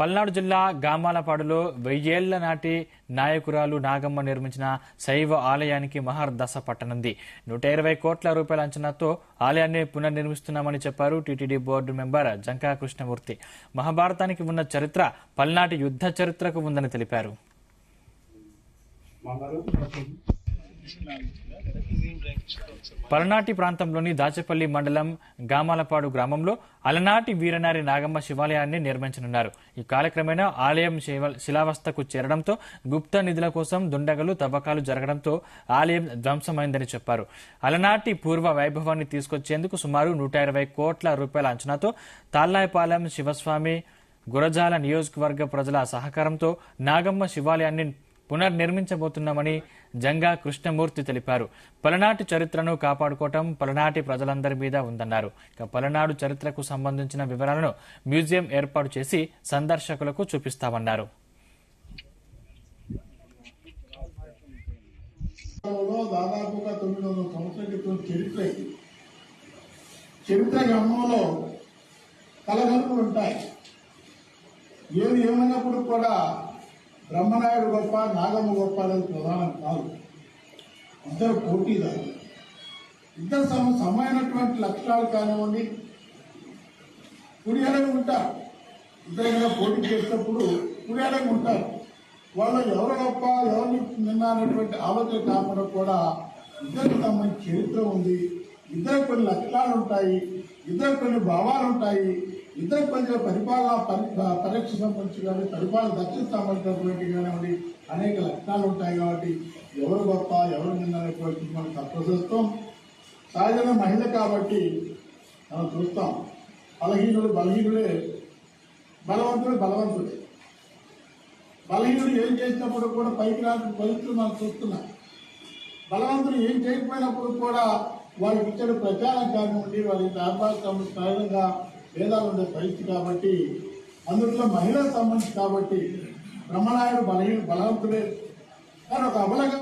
పల్నాడు జిల్లా గామాలపాడులో 1000 ఏళ్ల నాటి నాయకురాలు నాగమ్మ నిర్మించిన శైవ ఆలయానికి మహర్దశ పట్టనుంది. 120 కోట్ల రూపాయల అంచనాతో ఆలయాన్ని పునర్నిర్మిస్తున్నామని చెప్పారు టీటీడీ బోర్డు మెంబర్ జంకా కృష్ణమూర్తి. మహాభారతానికి ఉన్న చరిత్ర పల్నాటి యుద్ధ చరిత్రకు ఉందని తెలిపారు. పలనాటి ప్రాంతంలోని దాచేపల్లి మండలం గామాలపాడు గ్రామంలో అలనాటి వీరనారి నాగమ్మ శివాలయాన్ని నిర్మించనున్నారు. ఈ కాలక్రమేణా ఆలయం శిలావస్థకు చేరడంతో గుప్త నిధుల కోసం దుండగలు తవ్వకాలు జరగడంతో ఆలయం ధ్వంసమైందని చెప్పారు. అలనాటి పూర్వ వైభవాన్ని తీసుకొచ్చేందుకు సుమారు 120 కోట్ల రూపాయల అంచనాతో తాళ్లాయపాలెం శివస్వామి గురజాల నియోజకవర్గ ప్రజల సహకారంతో నాగమ్మ శివాలయాన్ని పునర్నిర్మించబోతున్నామని జంగా కృష్ణమూర్తి తెలిపారు. పలనాటి చరిత్రను కాపాడుకోవటం పలనాటి ప్రజలందరి మీద ఉందన్నారు. పలనాడు చరిత్రకు సంబంధించిన వివరాలను మ్యూజియం ఏర్పాటు చేసి సందర్శకులకు చూపిస్తామన్నారు. దాదాపుగా 900 సంవత్సరాల క్రితం చరిత్ర గ్రంథంలో కలగలుపులు ఉంటాయి. ఏది ఏమైనప్పుడు కూడా బ్రహ్మనాయుడు గొప్ప, నాగమ్మ గొప్ప అనేది ప్రధానం కాదు. ఇద్దరు పోటీదారు, ఇద్దరు సమైనటువంటి లక్షణాలు కానివ్వండి, కుడియాలని ఉంటారు. ఇద్దరు పోటీ చేసినప్పుడు కుడియాలని ఉంటారు. వాళ్ళు ఎవరు గొప్ప, ఎవరిని నిన్న అనేటువంటి ఆలోచన కాకుండా కూడా ఇద్దరికి సంబంధించి చరిత్ర ఉంది. ఇద్దరు కొన్ని లక్షణాలు ఉంటాయి, ఇద్దరు కొన్ని భావాలు ఉంటాయి, ఇద్దరు కొంచెం పరిపాలన పరీక్ష సంబంధించి కానీ పరిపాలన దక్షిణ సంబంధించినటువంటి కానివ్వండి అనేక లక్షణాలు ఉంటాయి. కాబట్టి ఎవరు గొప్ప, ఎవరు నిన్నటువంటి మనం తప్పచేస్తాం. సహజంగా మహిళ కాబట్టి మనం చూస్తాం, బలహీనుడు బలహీనుడే, బలవంతుడు బలవంతుడే. బలహీనుడు ఏం చేసినప్పుడు కూడా పైకి రాని పరిస్థితులు మనం చూస్తున్నాం. బలవంతుడు ఏం చేయకపోయినప్పుడు కూడా వాళ్ళకి ఇచ్చిన ప్రచారం కానివ్వండి, వాళ్ళకి వ్యాపారం సహజంగా భేదాలు ఉండే పరిస్థితి. కాబట్టి అందులో మహిళలకు సంబంధించి కాబట్టి బ్రహ్మనాయుడు బలవంతుడే, కానీ ఒక అబలగా